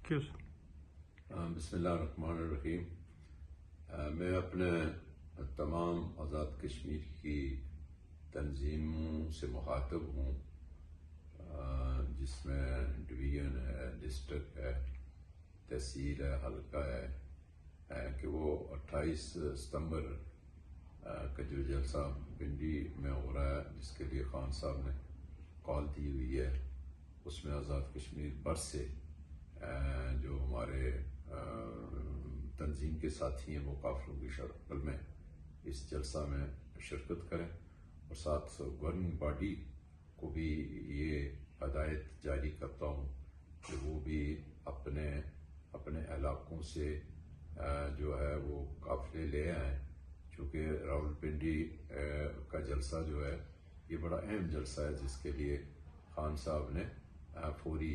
کس بسم اللہ الرحمن الرحیم۔ میں اپنے تمام آزاد کشمیر کی تنظیموں سے مخاطب ہوں، جس میں ڈویژن ہے، ڈسٹرکٹ ہے، تحصیل ہے، حلقہ ہے کہ وہ 28 ستمبر کا جو جلسہ پنڈی میں ہو رہا ہے، جس کے لیے خان صاحب نے کال دی ہوئی ہے، اس میں آزاد کشمیر بھر سے جو ہمارے تنظیم کے ساتھی ہیں وہ قافلوں کی شکل میں اس جلسہ میں شرکت کریں، اور ساتھ گورننگ باڈی کو بھی یہ ہدایت جاری کرتا ہوں کہ وہ بھی اپنے علاقوں سے جو ہے وہ قافلے لے آئیں، چونکہ راولپنڈی کا جلسہ جو ہے یہ بڑا اہم جلسہ ہے، جس کے لیے خان صاحب نے فوری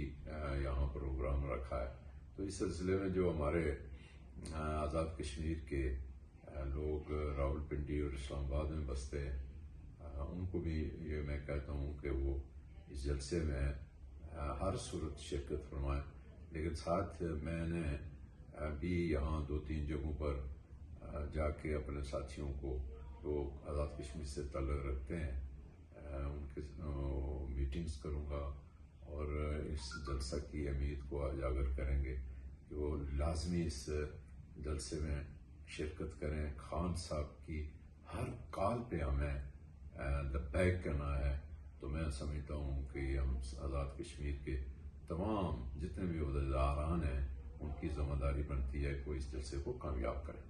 یہاں پروگرام رکھا ہے۔ تو اس سلسلے میں جو ہمارے آزاد کشمیر کے لوگ راولپنڈی اور اسلام آباد میں بستے ہیں، ان کو بھی یہ میں کہتا ہوں کہ وہ اس جلسے میں ہر صورت شرکت فرمائیں، لیکن ساتھ میں نے بھی یہاں 2-3 جگہوں پر جا کے اپنے ساتھیوں کو جو آزاد کشمیر سے تعلق رکھتے ہیں ان کے میٹنگز کروں گا، اور اس جلسہ کی اہمیت کو اجاگر کریں گے کہ وہ لازمی اس جلسے میں شرکت کریں۔ خان صاحب کی ہر کال پہ ہمیں لبیک کرنا ہے۔ تو میں سمجھتا ہوں کہ ہم آزاد کشمیر کے تمام جتنے بھی عہدیداران ہیں، ان کی ذمہ داری بنتی ہے کہ وہ اس جلسے کو کامیاب کریں۔